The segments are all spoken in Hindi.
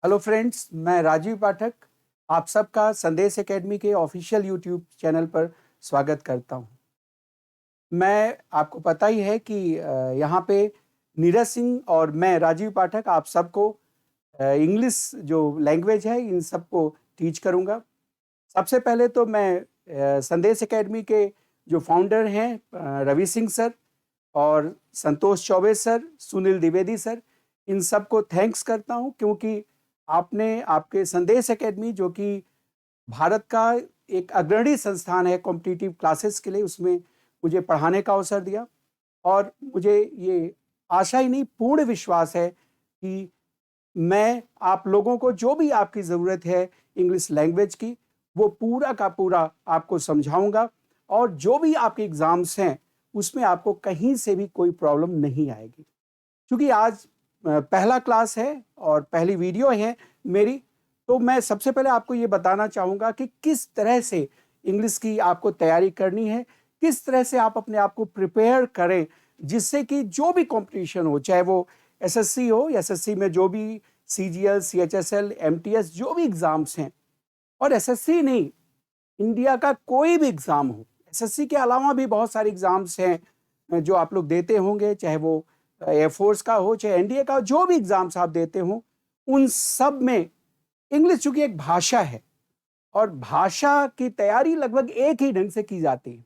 हेलो फ्रेंड्स, मैं राजीव पाठक आप सबका संदेश एकेडमी के ऑफिशियल यूट्यूब चैनल पर स्वागत करता हूं। मैं आपको पता ही है कि यहाँ पे नीरज सिंह और मैं राजीव पाठक आप सबको इंग्लिश जो लैंग्वेज है इन सबको टीच करूँगा। सबसे पहले तो मैं संदेश एकेडमी के जो फाउंडर हैं रवि सिंह सर और संतोष चौबे सर, सुनील द्विवेदी सर, इन सबको थैंक्स करता हूं क्योंकि आपने आपके संदेश एकेडमी जो कि भारत का एक अग्रणी संस्थान है कॉम्पिटिटिव क्लासेस के लिए, उसमें मुझे पढ़ाने का अवसर दिया और मुझे ये आशा ही नहीं पूर्ण विश्वास है कि मैं आप लोगों को जो भी आपकी ज़रूरत है इंग्लिश लैंग्वेज की वो पूरा का पूरा आपको समझाऊंगा और जो भी आपके एग्ज़ाम्स हैं उसमें आपको कहीं से भी कोई प्रॉब्लम नहीं आएगी। क्योंकि आज पहला क्लास है और पहली वीडियो है मेरी, तो मैं सबसे पहले आपको ये बताना चाहूँगा कि किस तरह से इंग्लिश की आपको तैयारी करनी है, किस तरह से आप अपने आप को प्रिपेयर करें जिससे कि जो भी कॉम्पिटिशन हो, चाहे वो एसएससी हो, एसएससी में जो भी सीजीएल, सीएचएसएल, एमटीएस जो भी एग्ज़ाम्स हैं, और एसएससी नहीं, इंडिया का कोई भी एग्ज़ाम हो, एसएससी के अलावा भी बहुत सारे एग्ज़ाम्स हैं जो आप लोग देते होंगे, चाहे वो एयरफोर्स का हो, चाहे एनडीए का हो, जो भी एग्ज़ाम्स आप देते हो, उन सब में इंग्लिश चूँकि एक भाषा है और भाषा की तैयारी लगभग एक ही ढंग से की जाती है।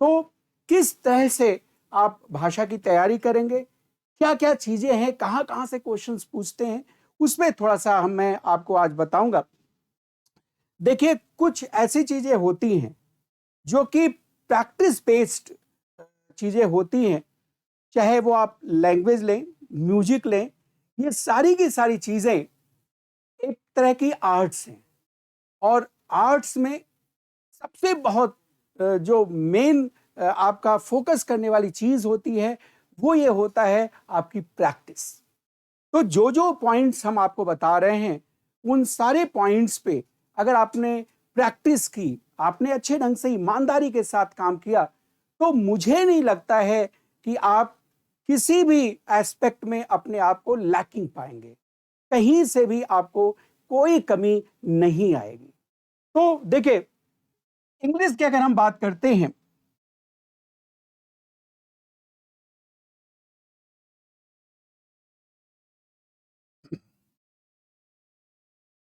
तो किस तरह से आप भाषा की तैयारी करेंगे, क्या-क्या चीज़ें हैं, कहाँ-कहाँ से क्वेश्चंस पूछते हैं, उसमें थोड़ा-सा मैं आपको आज बताऊँगा। देखिए, कुछ ऐसी चीज़ें होती हैं जो कि प्रैक्टिस बेस्ड चीज़ें होती हैं, चाहे वो आप लैंग्वेज लें, म्यूजिक लें, ये सारी की सारी चीज़ें एक तरह की आर्ट्स हैं और आर्ट्स में सबसे बहुत जो मेन आपका फोकस करने वाली चीज़ होती है, वो ये होता है आपकी प्रैक्टिस। तो जो-जो पॉइंट्स हम आपको बता रहे हैं, उन सारे पॉइंट्स पे अगर आपने प्रैक्टिस की, आपने अच्छे ढंग से ईमानदारी के साथ काम किया, तो मुझे नहीं लगता है कि आप किसी भी एस्पेक्ट में अपने आप को लैकिंग पाएंगे। कहीं से भी आपको कोई कमी नहीं आएगी। तो देखिए, इंग्लिश की अगर हम बात करते हैं,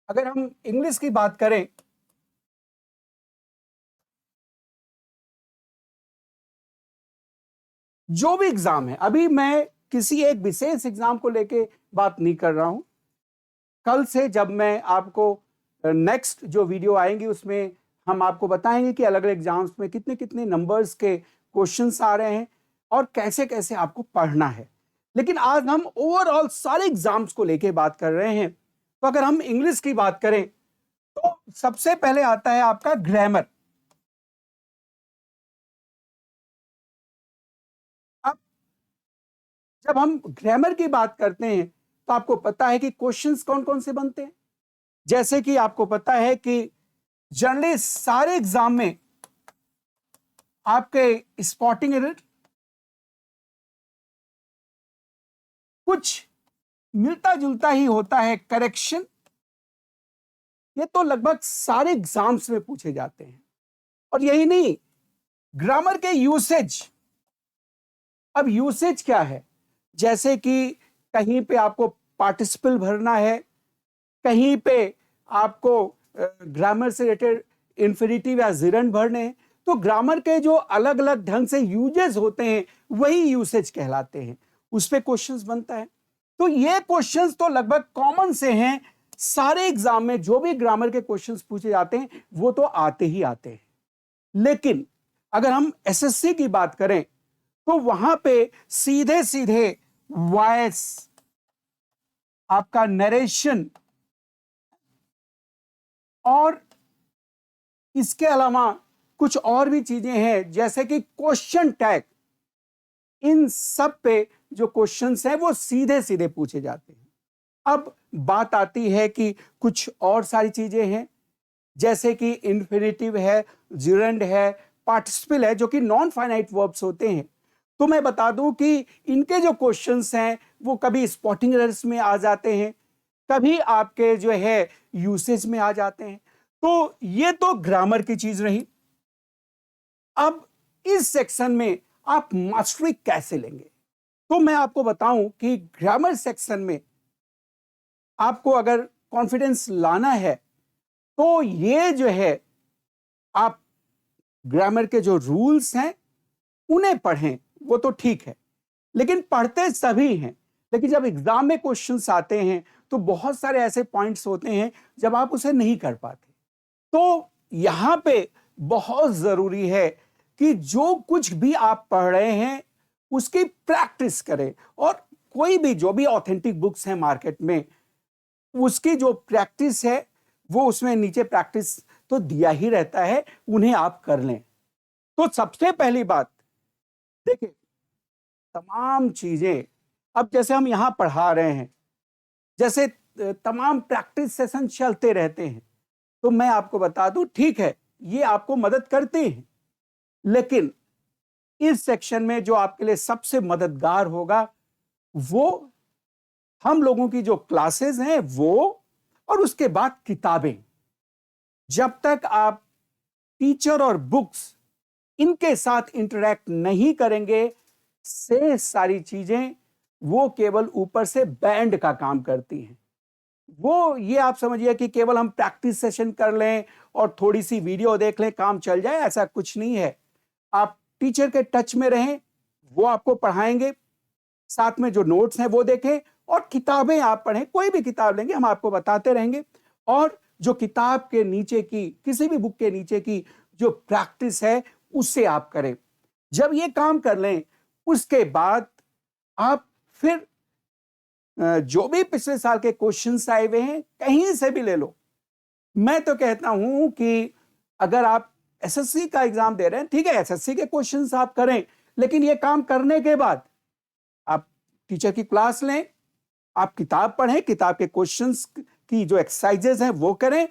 अगर हम इंग्लिश की बात करें, जो भी एग्जाम है, अभी मैं किसी एक विशेष एग्जाम को लेके बात नहीं कर रहा हूं। कल से जब मैं आपको नेक्स्ट जो वीडियो आएंगी उसमें हम आपको बताएंगे कि अलग अलग एग्जाम्स में कितने कितने नंबर्स के क्वेश्चंस आ रहे हैं और कैसे कैसे आपको पढ़ना है। लेकिन आज हम ओवरऑल सारे एग्जाम्स को लेके बात कर रहे हैं। तो अगर हम इंग्लिश की बात करें तो सबसे पहले आता है आपका ग्रामर। अब जब हम ग्रामर की बात करते हैं तो आपको पता है कि क्वेश्चंस कौन कौन से बनते हैं। जैसे कि आपको पता है कि जनरली सारे एग्जाम में आपके स्पॉटिंग एरर, कुछ मिलता जुलता ही होता है करेक्शन, ये तो लगभग सारे एग्जाम्स में पूछे जाते हैं। और यही नहीं, ग्रामर के यूसेज। अब यूसेज क्या है, जैसे कि कहीं पे आपको पार्टिसिपल भरना है, कहीं पे आपको ग्रामर से रिलेटेड इंफिनिटिव या जिरंड भरने हैं, तो ग्रामर के जो अलग अलग ढंग से यूजेस होते हैं वही यूसेज कहलाते हैं, उस पे क्वेश्चंस बनता है। तो ये क्वेश्चंस तो लगभग कॉमन से हैं, सारे एग्जाम में जो भी ग्रामर के क्वेश्चंस पूछे जाते हैं वो तो आते ही आते हैं। लेकिन अगर हम एसएससी की बात करें तो वहां पे सीधे सीधे वॉइस, आपका नरेशन और इसके अलावा कुछ और भी चीजें हैं जैसे कि क्वेश्चन टैग, इन सब पे जो क्वेश्चंस हैं वो सीधे सीधे पूछे जाते हैं। अब बात आती है कि कुछ और सारी चीजें हैं जैसे कि इंफिनिटिव है, जिरंड है, पार्टिसिपल है, जो कि नॉन फाइनाइट वर्ब्स होते हैं। तो मैं बता दूं कि इनके जो क्वेश्चंस हैं वो कभी स्पॉटिंग एरर्स में आ जाते हैं, कभी आपके जो है यूसेज में आ जाते हैं। तो ये तो ग्रामर की चीज रही। अब इस सेक्शन में आप मास्टरी कैसे लेंगे, तो मैं आपको बताऊं कि ग्रामर सेक्शन में आपको अगर कॉन्फिडेंस लाना है तो ये जो है आप ग्रामर के जो रूल्स हैं उन्हें पढ़ें, वो तो ठीक है, लेकिन पढ़ते सभी हैं। लेकिन जब एग्जाम में क्वेश्चंस आते हैं तो बहुत सारे ऐसे पॉइंट्स होते हैं जब आप उसे नहीं कर पाते। तो यहां पे बहुत जरूरी है कि जो कुछ भी आप पढ़ रहे हैं उसकी प्रैक्टिस करें, और कोई भी जो भी ऑथेंटिक बुक्स हैं मार्केट में उसकी जो प्रैक्टिस है वो उसमें नीचे प्रैक्टिस तो दिया ही रहता है, उन्हें आप कर लें। तो सबसे पहली बात देखिए, तमाम चीजें अब जैसे हम यहां पढ़ा रहे हैं, जैसे तमाम प्रैक्टिस सेशन चलते रहते हैं, तो मैं आपको बता दूं ठीक है ये आपको मदद करते हैं, लेकिन इस सेक्शन में जो आपके लिए सबसे मददगार होगा वो हम लोगों की जो क्लासेस हैं वो, और उसके बाद किताबें। जब तक आप टीचर और बुक्स इनके साथ इंटरेक्ट नहीं करेंगे, से सारी चीजें वो केवल ऊपर से बैंड का काम करती हैं। वो ये आप समझिए कि केवल हम प्रैक्टिस सेशन कर लें और थोड़ी सी वीडियो देख लें काम चल जाए, ऐसा कुछ नहीं है। आप टीचर के टच में रहें, वो आपको पढ़ाएंगे, साथ में जो नोट्स हैं वो देखें, और किताबें आप पढ़ें, कोई भी किताब लेंगे हम आपको बताते रहेंगे। और जो किताब के नीचे की, किसी भी बुक के नीचे की जो प्रैक्टिस है उससे आप करें। जब ये काम कर लें उसके बाद आप फिर जो भी पिछले साल के क्वेश्चंस आए हुए हैं कहीं से भी ले लो। मैं तो कहता हूं कि अगर आप एसएससी का एग्जाम दे रहे हैं, ठीक है एसएससी के क्वेश्चंस आप करें, लेकिन ये काम करने के बाद आप टीचर की क्लास लें, आप किताब पढ़ें, किताब के क्वेश्चंस की जो एक्सरसाइजेस हैं वो करें,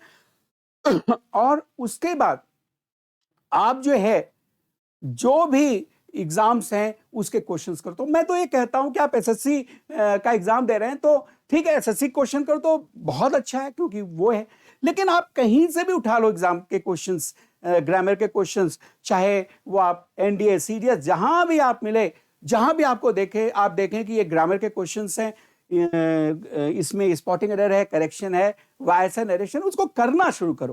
और उसके बाद आप जो है जो भी एग्जाम्स हैं उसके क्वेश्चंस करो। तो मैं तो ये कहता हूं कि आप एसएससी का एग्जाम दे रहे हैं तो ठीक है एसएससी क्वेश्चन करो तो बहुत अच्छा है, क्योंकि वो है, लेकिन आप कहीं से भी उठा लो एग्जाम के क्वेश्चंस, ग्रामर के क्वेश्चंस, चाहे वो आप एनडीए सीडीएस जहां भी आप मिले, जहां भी आपको देखे, आप देखें कि ये ग्रामर के क्वेश्चंस हैं, इसमें स्पॉटिंग एरर है, करेक्शन है, वॉइस एंड नरेशन, उसको करना शुरू करो,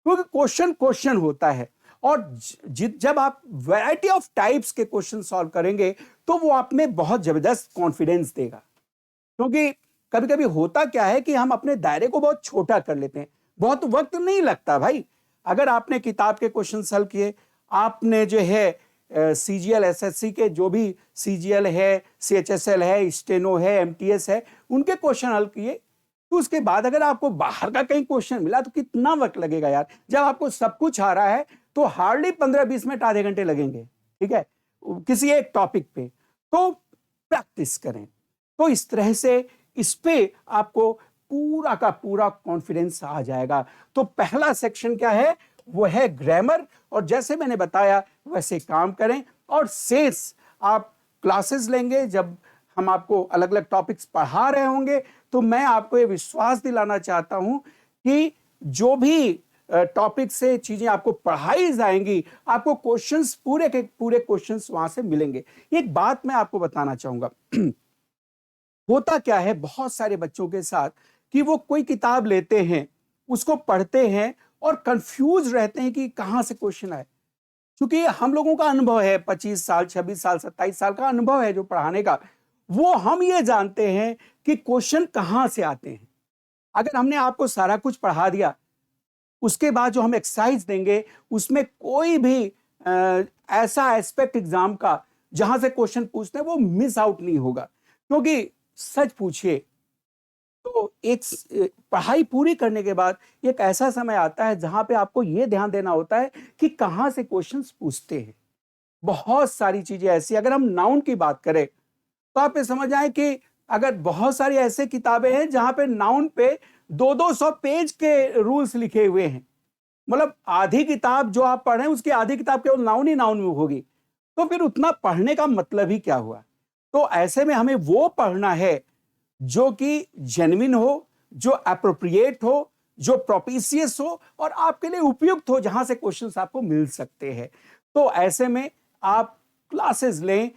क्योंकि क्वेश्चन क्वेश्चन होता है। और जब आप वैरायटी ऑफ टाइप्स के क्वेश्चन सॉल्व करेंगे तो वो आप में बहुत जबरदस्त कॉन्फिडेंस देगा। क्योंकि कभी कभी होता क्या है कि हम अपने दायरे को बहुत छोटा कर लेते हैं, बहुत वक्त नहीं लगता भाई। अगर आपने किताब के क्वेश्चन सॉल्व किए, आपने जो है सीजीएल एसएससी के जो भी सीजीएल है, सीएचएसएल है, स्टेनो है, एमटीएस है, उनके क्वेश्चन हल किए, तो उसके बाद अगर आपको बाहर का कहीं क्वेश्चन मिला तो कितना वक्त लगेगा यार। जब आपको सब कुछ आ रहा है तो हार्डली 15-20 मिनट, आधे घंटे लगेंगे, ठीक है, किसी एक टॉपिक पे। तो प्रैक्टिस करें, तो इस तरह से इस पे आपको पूरा का पूरा कॉन्फिडेंस आ जाएगा। तो पहला सेक्शन क्या है, वो है ग्रामर, और जैसे मैंने बताया वैसे काम करें। और शेष आप क्लासेस लेंगे, जब हम आपको अलग अलग टॉपिक्स पढ़ा रहे होंगे, तो मैं आपको ये विश्वास दिलाना चाहता हूं कि जो भी टॉपिक से चीजें आपको पढ़ाई जाएंगी, आपको क्वेश्चंस पूरे के पूरे क्वेश्चंस वहां से मिलेंगे। एक बात मैं आपको बताना चाहूंगा, होता क्या है बहुत सारे बच्चों के साथ कि वो कोई किताब लेते हैं, उसको पढ़ते हैं और कंफ्यूज रहते हैं कि कहां से क्वेश्चन आए। क्योंकि हम लोगों का अनुभव है, 25 साल, 26 साल, 27 साल का अनुभव है जो पढ़ाने का, वो हम ये जानते हैं कि क्वेश्चन कहां से आते हैं। अगर हमने आपको सारा कुछ पढ़ा दिया, उसके बाद जो हम एक्सरसाइज देंगे उसमें कोई भी ऐसा एस्पेक्ट एग्जाम का जहां से क्वेश्चन पूछते हैं वो मिस आउट नहीं होगा। क्योंकि सच पूछिए तो एक पढ़ाई पूरी करने के बाद एक ऐसा समय आता है जहां पे आपको यह ध्यान देना होता है कि कहां से क्वेश्चंस पूछते हैं। बहुत सारी चीजें ऐसी, अगर हम नाउन की बात करें तो आप ये समझ आए कि अगर बहुत सारी ऐसे किताबें हैं जहां पे नाउन पे 200-200 पेज के रूल्स लिखे हुए हैं, मतलब आधी किताब जो आप पढ़ रहे हैं उसकी आधी किताब केवल नाउन ही नाउन में होगी, तो फिर उतना पढ़ने का मतलब ही क्या हुआ। तो ऐसे में हमें वो पढ़ना है जो कि जेन्युइन हो, जो अप्रोप्रिएट हो, जो प्रोपिशियस हो और आपके लिए उपयुक्त हो, जहां से क्वेश्चंस आपको मिल सकते हैं। तो ऐसे में आप क्लासेस लें,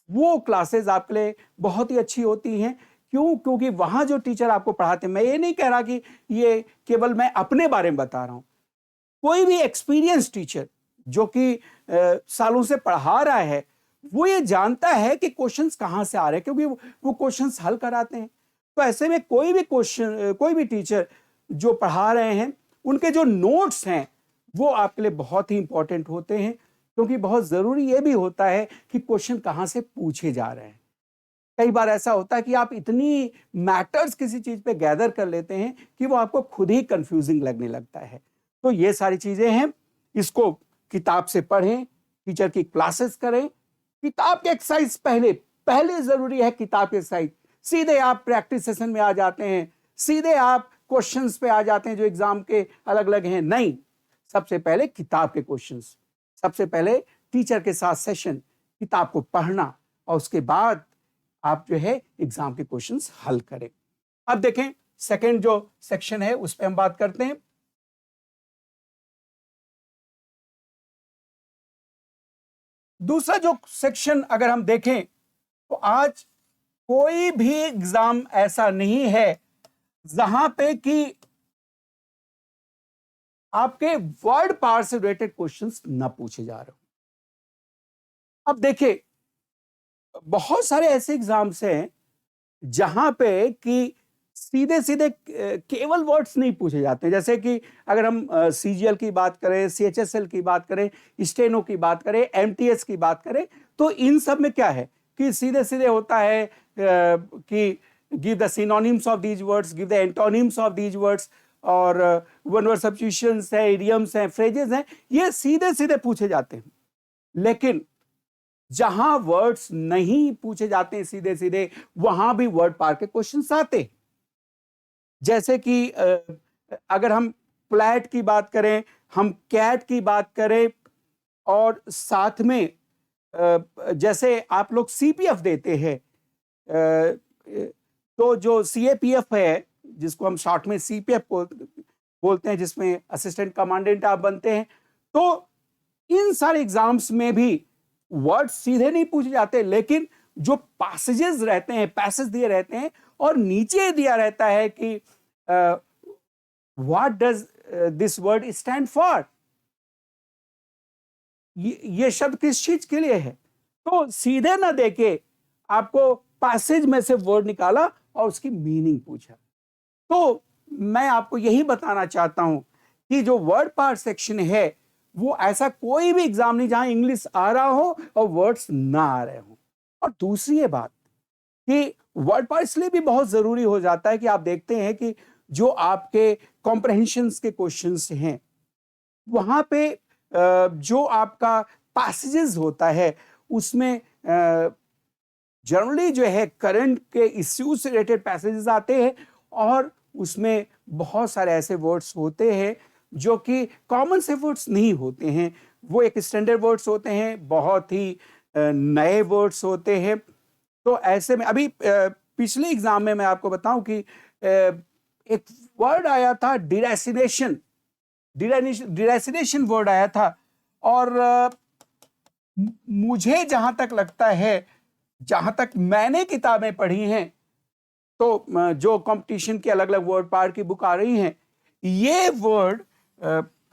वो क्लासेस आपके लिए बहुत ही अच्छी होती हैं। क्यों? क्योंकि वहां जो टीचर आपको पढ़ाते हैं, मैं ये नहीं कह रहा कि ये केवल मैं अपने बारे में बता रहा हूं, कोई भी एक्सपीरियंस टीचर जो कि सालों से पढ़ा रहा है, वो ये जानता है कि क्वेश्चंस कहां से आ रहे हैं, क्योंकि वो क्वेश्चंस हल कराते हैं। तो ऐसे में कोई भी टीचर जो पढ़ा रहे हैं, उनके जो नोट्स हैं वो आपके लिए बहुत ही इंपॉर्टेंट होते हैं, क्योंकि बहुत जरूरी ये भी होता है कि क्वेश्चन कहां से पूछे जा रहे हैं। कई बार ऐसा होता है कि आप इतनी मैटर्स किसी चीज पे गैदर कर लेते हैं कि वो आपको खुद ही कंफ्यूजिंग लगने लगता है। तो ये सारी चीजें हैं, इसको किताब से पढ़ें, टीचर की क्लासेस करें। किताब के एक्सरसाइज पहले पहले जरूरी है। किताब के एक्सरसाइज सीधे आप प्रैक्टिस सेशन में आ जाते हैं, सीधे आप क्वेश्चंस पे आ जाते हैं जो एग्जाम के अलग अलग हैं, नहीं। सबसे पहले किताब के क्वेश्चंस, सबसे पहले टीचर के साथ सेशन, किताब को पढ़ना, और उसके बाद आप जो है एग्जाम के क्वेश्चंस हल करें। अब देखें सेकंड जो सेक्शन है उस पर हम बात करते हैं। दूसरा जो सेक्शन अगर हम देखें तो आज कोई भी एग्जाम ऐसा नहीं है जहां पे कि आपके वर्ड पावर से रिलेटेड क्वेश्चंस ना पूछे जा रहे हो। अब देखिए बहुत सारे ऐसे एग्जाम्स हैं जहां पे कि सीधे सीधे केवल वर्ड्स नहीं पूछे जाते हैं। जैसे कि अगर हम सीजीएल की बात करें, सीएचएसएल की बात करें, स्टेनो की बात करें, एमटीएस की बात करें, तो इन सब में क्या है कि सीधे सीधे होता है कि give the synonyms of these words, give the antonyms of these words, और वन वर्ड सब्स्टिट्यूशंस है, इडियम्स हैं, फ्रेजेस हैं, ये सीधे सीधे पूछे जाते हैं। लेकिन जहां वर्ड्स नहीं पूछे जाते सीधे सीधे, वहां भी वर्ड पार के क्वेश्चंस आते हैं। जैसे कि अगर हम प्लैट की बात करें, हम कैट की बात करें, और साथ में जैसे आप लोग सीपीएफ देते हैं, तो जो सीएपीएफ है जिसको हम शॉर्ट में सीपीएफ बोलते हैं, जिसमें असिस्टेंट कमांडेंट आप बनते हैं, तो इन सारे एग्जाम्स में भी वर्ड सीधे नहीं पूछे जाते, लेकिन जो पैसेजेस रहते हैं, पैसेज दिए रहते हैं, और नीचे दिया रहता है कि what does this word stand for, ये शब्द किस चीज के लिए है। तो सीधे ना देके आपको पैसेज में से वर्ड निकाला और उसकी मीनिंग पूछा। तो मैं आपको यही बताना चाहता हूं कि जो वर्ड पार्ट सेक्शन है वो ऐसा कोई भी एग्जाम नहीं जहां इंग्लिश आ रहा हो और वर्ड्स ना आ रहे हो। और दूसरी ये बात कि वर्ड पार्ट इसलिए भी बहुत जरूरी हो जाता है कि आप देखते हैं कि जो आपके कॉम्प्रहेंशंस के क्वेश्चंस हैं वहां पे जो आपका पैसेजेस होता है उसमें जनरली जो है करंट के इश्यूज से रिलेटेड पैसेजेस आते हैं, और उसमें बहुत सारे ऐसे वर्ड्स होते हैं जो कि कॉमन से वर्ड्स नहीं होते हैं, वो एक स्टैंडर्ड वर्ड्स होते हैं, बहुत ही नए वर्ड्स होते हैं। तो ऐसे में अभी पिछले एग्जाम में मैं आपको बताऊं कि एक वर्ड आया था डिरेसिनेशन, डिरेसिनेशन वर्ड आया था, और मुझे जहां तक लगता है, जहां तक मैंने किताबें पढ़ी हैं, तो जो कंपटीशन की अलग अलग वर्ड पार्ट की बुक आ रही हैं, ये वर्ड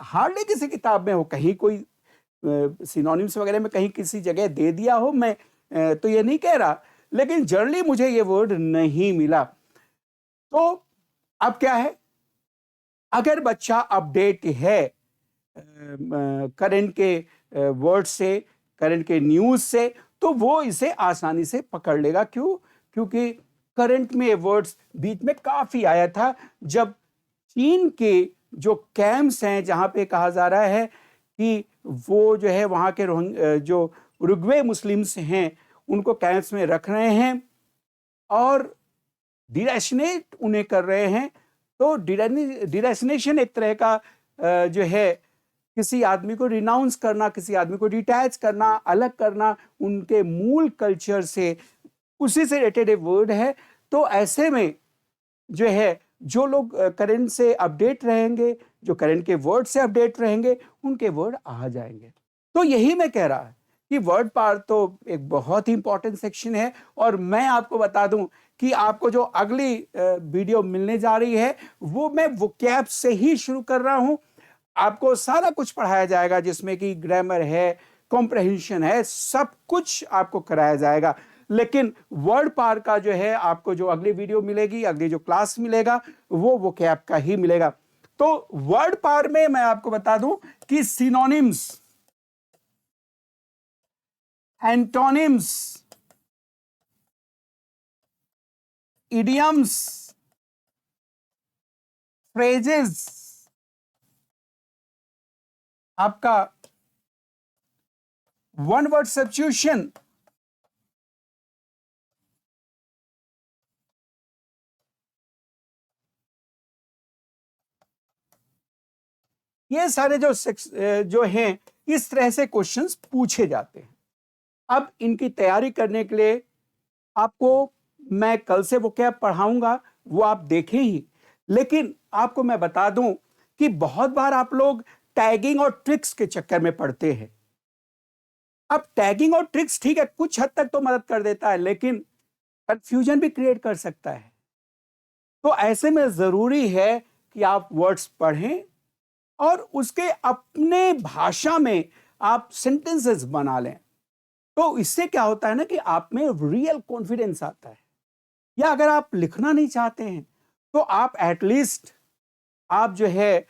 हार्डली किसी किताब में हो, कहीं कोई सिनोनिम्स वगैरह में कहीं किसी जगह दे दिया हो, मैं तो ये नहीं कह रहा, लेकिन जनरली मुझे ये वर्ड नहीं मिला। तो अब क्या है, अगर बच्चा अपडेट है करंट के वर्ड से, करंट के न्यूज से, तो वो इसे आसानी से पकड़ लेगा। क्यों? क्योंकि करंट में वर्ड्स बीच में काफी आया था, जब चीन के जो कैंप्स हैं जहां पे कहा जा रहा है कि वो जो है वहां के जो उरुग्वे मुस्लिम्स हैं उनको कैंप्स में रख रहे हैं और डिरेशनेट उन्हें कर रहे हैं। तो डिरेशनेशन एक तरह का जो है किसी आदमी को रिनाउंस करना, किसी आदमी को डिटैच करना, अलग करना उनके मूल कल्चर से, उसी से रिलेटेड वर्ड है। तो ऐसे में जो है जो लोग करंट से अपडेट रहेंगे, जो करंट के वर्ड से अपडेट रहेंगे, उनके वर्ड आ जाएंगे। तो यही मैं कह रहा कि वर्ड पार तो एक बहुत ही इंपॉर्टेंट सेक्शन है। और मैं आपको बता दूं कि आपको जो अगली वीडियो मिलने जा रही है वो मैं वोकैब से ही शुरू कर रहा हूं। आपको सारा कुछ पढ़ाया जाएगा, जिसमें कि ग्रामर है, कॉम्प्रहेंशन है, सब कुछ आपको कराया जाएगा। लेकिन वर्ड पार का जो है, आपको जो अगली वीडियो मिलेगी, अगली जो क्लास मिलेगा, वो वोकैब का ही मिलेगा। तो वर्ड पार में मैं आपको बता दूं कि सिनोनिम्स, एंटोनिम्स, इडियम्स, फ्रेजेस, आपका वन वर्ड सब्स्टिट्यूशन, ये सारे जो हैं, इस तरह से क्वेश्चंस पूछे जाते हैं। अब इनकी तैयारी करने के लिए आपको मैं कल से वोकैब पढ़ाऊंगा, वो आप देखें ही। लेकिन आपको मैं बता दूं कि बहुत बार आप लोग टैगिंग और ट्रिक्स के चक्कर में पड़ते हैं। अब टैगिंग और ट्रिक्स ठीक है, कुछ हद तक तो मदद कर देता है, लेकिन कंफ्यूजन भी क्रिएट कर सकता है। तो ऐसे में जरूरी है कि आप वर्ड्स पढ़ें और उसके अपने भाषा में आप सेंटेंसेस बना लें। तो इससे क्या होता है ना कि आप में रियल कॉन्फिडेंस आता है। या अगर आप लिखना नहीं चाहते हैं तो आप एटलीस्ट आप जो है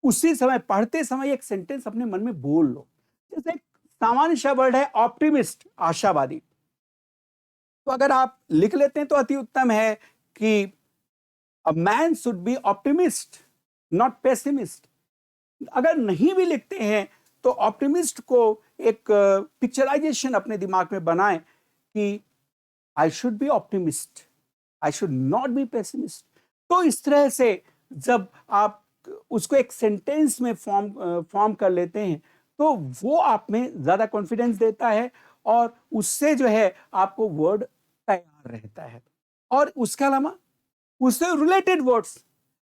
उसी समय, पढ़ते समय एक सेंटेंस अपने मन में बोल लो। जैसे एक सामान्य सा वर्ड है ऑप्टिमिस्ट, आशावादी। तो अगर आप लिख लेते हैं तो अति उत्तम है कि a man should be optimist not pessimist. अगर नहीं भी लिखते हैं तो ऑप्टिमिस्ट को एक पिक्चराइजेशन अपने दिमाग में बनाएं कि I should be optimist, I should not be pessimist. तो इस तरह से जब आप उसको एक सेंटेंस में फॉर्म कर लेते हैं तो वो आप में ज्यादा कॉन्फिडेंस देता है और उससे जो है आपको वर्ड तैयार रहता है। और उसके अलावा उससे रिलेटेड वर्ड्स,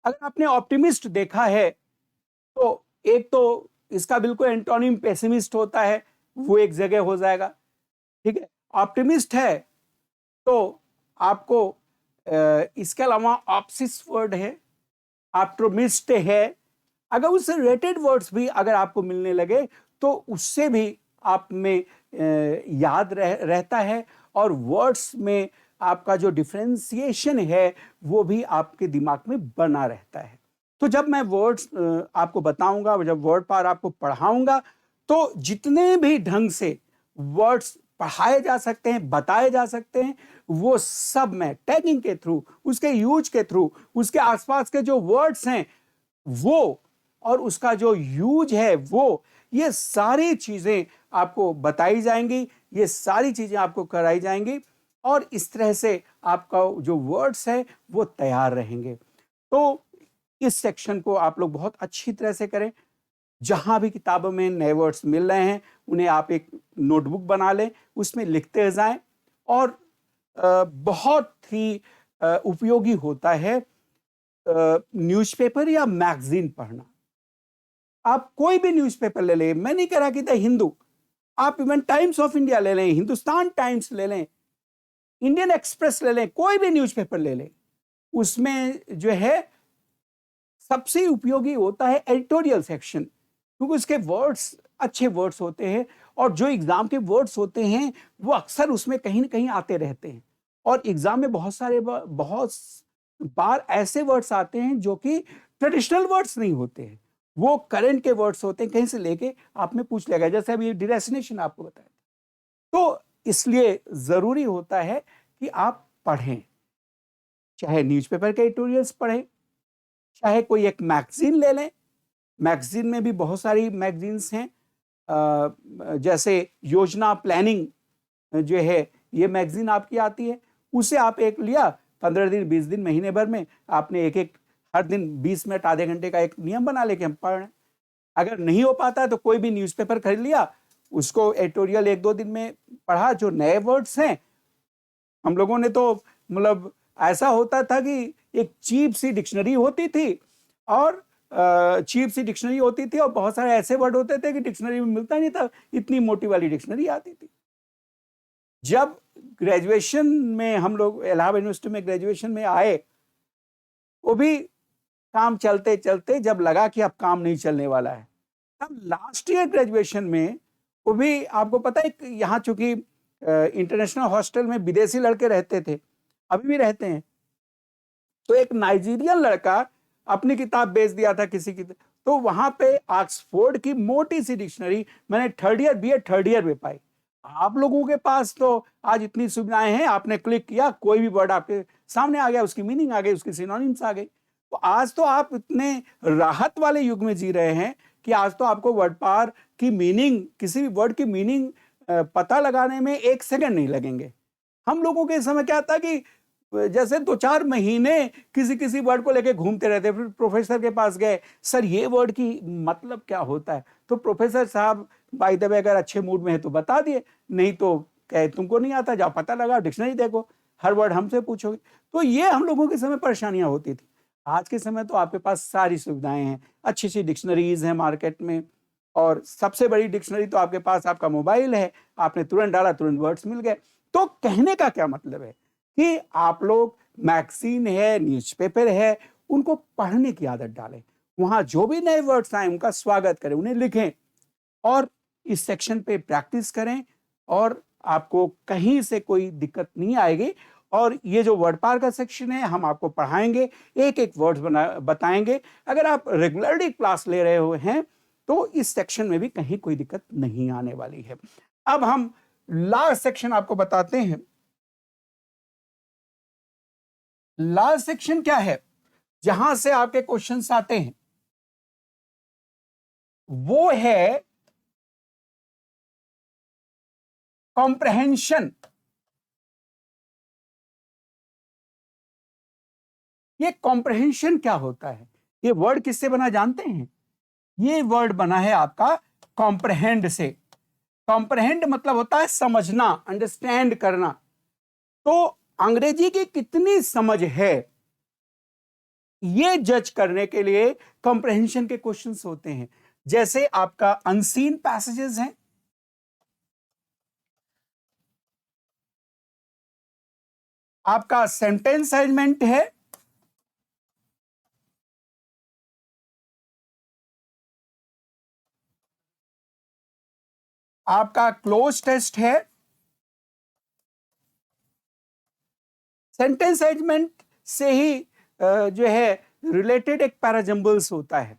अगर आपने ऑप्टिमिस्ट देखा है तो एक तो इसका बिल्कुल एंटोनिम पेसिमिस्ट होता है, वो एक जगह हो जाएगा। ठीक है, ऑप्टिमिस्ट है तो आपको इसके अलावा ऑप्सिस वर्ड है, ऑप्टोमिस्ट है। अगर उससे रिलेटेड वर्ड्स भी अगर आपको मिलने लगे तो उससे भी आप में याद रहता है और वर्ड्स में आपका जो डिफरेंशिएशन है वो भी आपके दिमाग में बना रहता है। तो जब मैं वर्ड्स आपको बताऊंगा, जब वर्ड पार आपको पढ़ाऊंगा, तो जितने भी ढंग से वर्ड्स पढ़ाए जा सकते हैं, बताए जा सकते हैं, वो सब मैं टैगिंग के थ्रू, उसके यूज के थ्रू, उसके आसपास के जो वर्ड्स हैं वो और उसका जो यूज है वो, ये सारी चीजें आपको बताई जाएंगी, ये सारी चीजें आपको कराई जाएंगी और इस तरह से आपका जो वर्ड्स है वो तैयार रहेंगे। तो इस सेक्शन को आप लोग बहुत अच्छी तरह से करें। जहां भी किताबों में नए वर्ड्स मिल रहे हैं उन्हें आप एक नोटबुक बना लें, उसमें लिखते जाएं। और बहुत ही उपयोगी होता है न्यूज़पेपर या मैगजीन पढ़ना। आप कोई भी न्यूज़पेपर ले लें, मैं नहीं कह रहा कि द हिंदू, आप इवन टाइम्स ऑफ इंडिया ले लें, हिंदुस्तान टाइम्स ले लें, इंडियन एक्सप्रेस ले लें, कोई भी न्यूज़पेपर ले लें, उसमें जो है सबसे उपयोगी होता है एडिटोरियल सेक्शन, क्योंकि उसके वर्ड्स अच्छे वर्ड्स होते हैं और जो एग्जाम के वर्ड्स होते हैं वो अक्सर उसमें कहीं ना कहीं आते रहते हैं। और एग्जाम में बहुत बार ऐसे वर्ड्स आते हैं जो कि ट्रेडिशनल वर्ड्स नहीं होते हैं, वो करंट के वर्ड्स होते हैं, कहीं से लेके आप में पूछ लेगा, जैसे अभी डेस्टिनेशन आपको बताया। तो इसलिए जरूरी होता है कि आप पढ़ें, चाहे न्यूज़पेपर के एडिटोरियल्स पढ़ें, चाहे कोई एक मैगजीन ले लें। मैगजीन में भी बहुत सारी मैगजीन्स हैं, जैसे योजना प्लानिंग जो है ये मैगजीन आपकी आती है, उसे आप एक लिया, 15 दिन 20 दिन महीने भर में आपने एक एक हर दिन 20 मिनट आधे घंटे का एक नियम बना ले कि हम पढ़ रहे हैं। अगर नहीं हो पाता है तो कोई भी न्यूज़पेपर खरीद लिया, उसको एडिटोरियल 1-2 दिन में पढ़ा, जो नए वर्ड्स हैं हम लोगों ने तो मतलब ऐसा होता था कि एक चीप सी डिक्शनरी होती थी और बहुत सारे ऐसे वर्ड होते थे कि डिक्शनरी में मिलता नहीं था, इतनी मोटी वाली डिक्शनरी आती थी। जब ग्रेजुएशन में हम लोग इलाहाबाद यूनिवर्सिटी में ग्रेजुएशन में आए, वो भी काम चलते चलते जब लगा कि अब काम नहीं चलने वाला है, तब लास्ट ईयर ग्रेजुएशन में वो भी आपको पता है, यहाँ चूंकि इंटरनेशनल हॉस्टल में विदेशी लड़के रहते थे, अभी भी रहते हैं, तो एक नाइजीरियन लड़का अपनी किताब बेच दिया था किसी की, तो वहां पे ऑक्सफोर्ड की मोटी सी डिक्शनरी मैंने थर्ड ईयर में पाई। आप लोगों के पास तो आज इतनी सुविधाएं हैं, आपने क्लिक किया, कोई भी वर्ड आपके सामने आ गया, उसकी मीनिंग आ गई, उसकी सिनोनिम्स आ गई। तो आज तो आप इतने राहत वाले युग में जी रहे हैं कि आज तो आपको वर्ड पार की मीनिंग, किसी भी वर्ड की मीनिंग पता लगाने में 1 सेकंड नहीं लगेंगे। हम लोगों के समय क्या था कि जैसे 2-4 महीने किसी वर्ड को लेके घूमते रहते, फिर प्रोफेसर के पास गए, सर ये वर्ड की मतलब क्या होता है, तो प्रोफेसर साहब बाय द वे अगर अच्छे मूड में है तो बता दिए, नहीं तो कहे तुमको नहीं आता, जाओ पता लगा, डिक्शनरी देखो, हर वर्ड हमसे पूछोगे। तो ये हम लोगों के समय परेशानियां होती थी। आज के समय तो आपके पास सारी सुविधाएं हैं, अच्छी सी डिक्शनरीज हैं मार्केट में, और सबसे बड़ी डिक्शनरी तो आपके पास आपका मोबाइल है, आपने तुरंत डाला, तुरंत वर्ड्स मिल गए। तो कहने का क्या मतलब है कि आप लोग मैगजीन है, न्यूज़पेपर है, उनको पढ़ने की आदत डालें, वहां जो भी नए वर्ड्स आए उनका स्वागत करें, उन्हें लिखें और इस सेक्शन पे प्रैक्टिस करें, और आपको कहीं से कोई दिक्कत नहीं आएगी। और ये जो वर्ड पार का सेक्शन है, हम आपको पढ़ाएंगे, एक एक वर्ड्स बताएंगे। अगर आप रेगुलरली क्लास ले रहे हो हैं तो इस सेक्शन में भी कहीं कोई दिक्कत नहीं आने वाली है। अब हम लास्ट सेक्शन आपको बताते हैं। लास्ट सेक्शन क्या है, जहां से आपके क्वेश्चंस आते हैं, वो है कॉम्प्रहेंशन। ये कॉम्प्रहेंशन क्या होता है, ये वर्ड किससे बना जानते हैं? ये वर्ड बना है आपका कॉम्प्रहेंड से। कॉम्प्रहेंड मतलब होता है समझना, अंडरस्टैंड करना। तो अंग्रेजी की कितनी समझ है, ये जज करने के लिए कॉम्प्रहेंशन के क्वेश्चंस होते हैं। जैसे आपका अनसीन पैसेजेस हैं, आपका सेंटेंस अरेंजमेंट है, आपका क्लोज टेस्ट है। सेंटेंस अरेंजमेंट से ही जो है रिलेटेड एक पैराजम्बल्स होता है।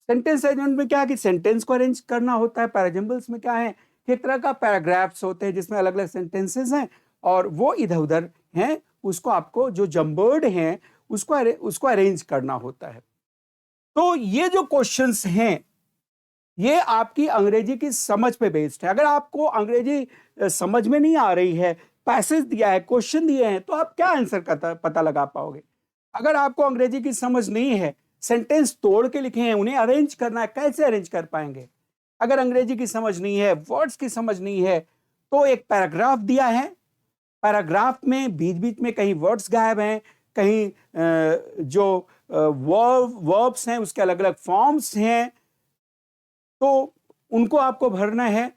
सेंटेंस अरेंजमेंट में क्या है कि सेंटेंस को अरेंज करना होता है। पैराजम्बल्स में क्या है कि एक तरह का पैराग्राफ्स होते हैं जिसमें अलग अलग सेंटेंसेस हैं और वो इधर उधर हैं, उसको आपको जो जम्बर्ड हैं उसको अरेंज करना होता है। तो ये जो क्वेश्चंस हैं ये आपकी अंग्रेजी की समझ पे बेस्ड है। अगर आपको अंग्रेजी समझ में नहीं आ रही है, पैसेज दिया है, क्वेश्चन दिए हैं, तो आप क्या आंसर का पता लगा पाओगे? अगर आपको अंग्रेजी की समझ नहीं है, सेंटेंस तोड़ के लिखे हैं, उन्हें अरेंज करना है, कैसे अरेंज कर पाएंगे? अगर अंग्रेजी की समझ नहीं है, वर्ड्स की समझ नहीं है, तो एक पैराग्राफ दिया है, पैराग्राफ में बीच बीच में कहीं वर्ड्स गायब हैं, कहीं जो वर्ब्स हैं उसके अलग अलग फॉर्म्स हैं, तो उनको आपको भरना है।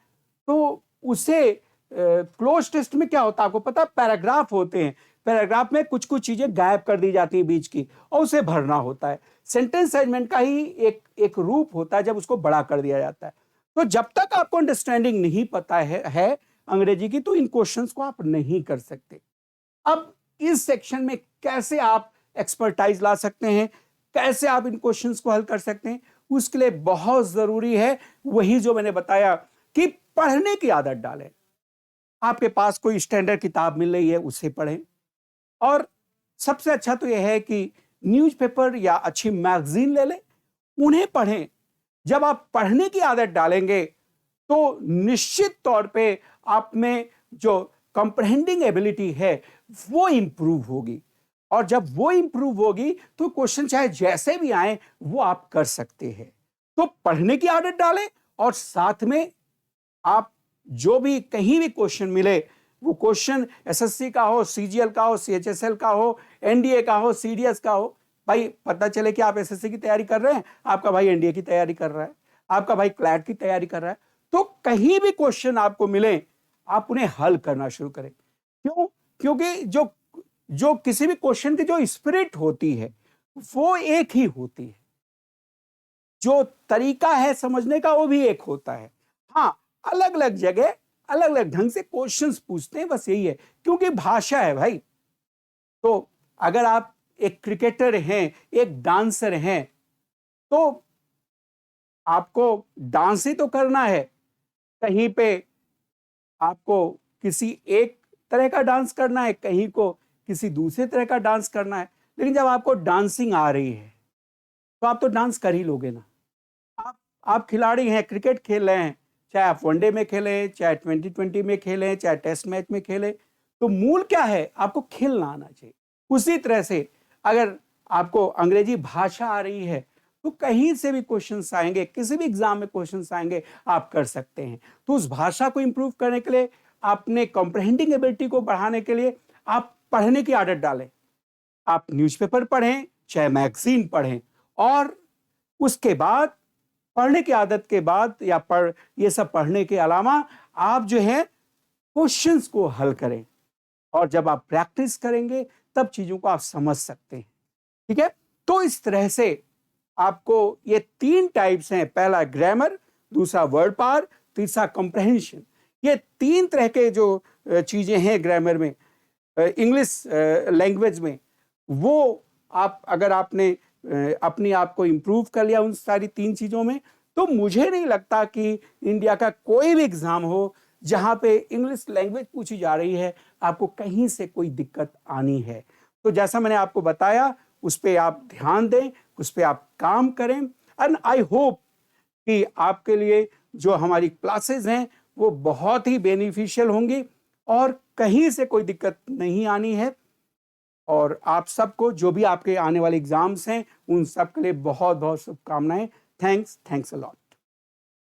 तो उसे क्लोज टेस्ट में क्या होता है आपको पता, पैराग्राफ होते हैं, पैराग्राफ में कुछ कुछ चीजें गायब कर दी जाती है बीच की और उसे भरना होता है। सेंटेंस अरेंजमेंट का ही एक रूप होता है जब उसको बड़ा कर दिया जाता है। तो जब तक आपको अंडरस्टैंडिंग नहीं पता है अंग्रेजी की, तो इन क्वेश्चंस को आप नहीं कर सकते। अब इस सेक्शन में कैसे आप एक्सपर्टाइज ला सकते हैं, कैसे आप इन क्वेश्चंस को हल कर सकते हैं, उसके लिए बहुत जरूरी है वही जो मैंने बताया कि पढ़ने की आदत डालें। आपके पास कोई स्टैंडर्ड किताब मिल रही है उसे पढ़ें, और सबसे अच्छा तो यह है कि न्यूज़पेपर या अच्छी मैगजीन ले लें, उन्हें पढ़ें। जब आप पढ़ने की आदत डालेंगे तो निश्चित तौर पे आप में जो कंप्रहेंडिंग एबिलिटी है वो इंप्रूव होगी, और जब वो इंप्रूव होगी तो क्वेश्चन चाहे जैसे भी आए वो आप कर सकते हैं। तो पढ़ने की आदत डालें और साथ में आप जो भी कहीं भी क्वेश्चन मिले वो क्वेश्चन एसएससी का हो, सीजीएल का हो, सीएचएसएल का हो, एनडीए का हो, सीडीएस का हो, भाई पता चले कि आप एसएससी की तैयारी कर रहे हैं, आपका भाई एनडीए की तैयारी कर रहा है, आपका भाई क्लैट की तैयारी कर रहा है, तो कहीं भी क्वेश्चन आपको मिले आप उन्हें हल करना शुरू करें। क्यों? क्योंकि जो जो किसी भी क्वेश्चन की जो स्पिरिट होती है वो एक ही होती है, जो तरीका है समझने का वो भी एक होता है। हाँ, अलग अलग जगह अलग अलग ढंग से क्वेश्चंस पूछते हैं, बस यही है, क्योंकि भाषा है भाई। तो अगर आप एक क्रिकेटर हैं, एक डांसर हैं, तो आपको डांस ही तो करना है। कहीं पे आपको किसी एक तरह का डांस करना है, कहीं को किसी दूसरे तरह का डांस करना है, लेकिन जब आपको डांसिंग आ रही है तो आप तो डांस कर ही लोगे ना। आप आप खिलाड़ी हैं, क्रिकेट खेल रहे हैं, चाहे आप वनडे में खेलें, चाहे 2020 में खेलें, चाहे टेस्ट मैच में खेलें, तो मूल क्या है? आपको खेलना आना चाहिए। उसी तरह से अगर आपको अंग्रेजी भाषा आ रही है तो कहीं से भी क्वेश्चंस आएंगे, किसी भी एग्जाम में क्वेश्चंस आएंगे, आप कर सकते हैं। तो उस भाषा को इंप्रूव करने के लिए, अपने कॉम्प्रहेंडिंग एबिलिटी को बढ़ाने के लिए आप पढ़ने की आदत डालें। आप न्यूज़पेपर पढ़ें, चाहे मैगजीन पढ़ें, और उसके बाद पढ़ने की आदत के बाद या ये सब पढ़ने के अलावा आप जो है क्वेश्चंस को हल करें, और जब आप प्रैक्टिस करेंगे तब चीजों को आप समझ सकते हैं। ठीक है? तो इस तरह से आपको ये 3 टाइप्स हैं, पहला ग्रामर, दूसरा वर्ड पावर, तीसरा कॉम्प्रहेंशन। ये 3 तरह के जो चीजें हैं ग्रामर में, इंग्लिश लैंग्वेज में, वो आप अगर आपने अपने आप को इंप्रूव कर लिया उन सारी 3 चीजों में, तो मुझे नहीं लगता कि इंडिया का कोई भी एग्जाम हो जहां पे इंग्लिश लैंग्वेज पूछी जा रही है आपको कहीं से कोई दिक्कत आनी है। तो जैसा मैंने आपको बताया, उस पर आप ध्यान दें, उस पर आप काम करें, एंड आई होप कि आपके लिए जो हमारी क्लासेस हैं वो बहुत ही बेनिफिशियल होंगी और कहीं से कोई दिक्कत नहीं आनी है। और आप सबको जो भी आपके आने वाले एग्जाम्स हैं उन सब के लिए बहुत बहुत शुभकामनाएं। Thanks a lot.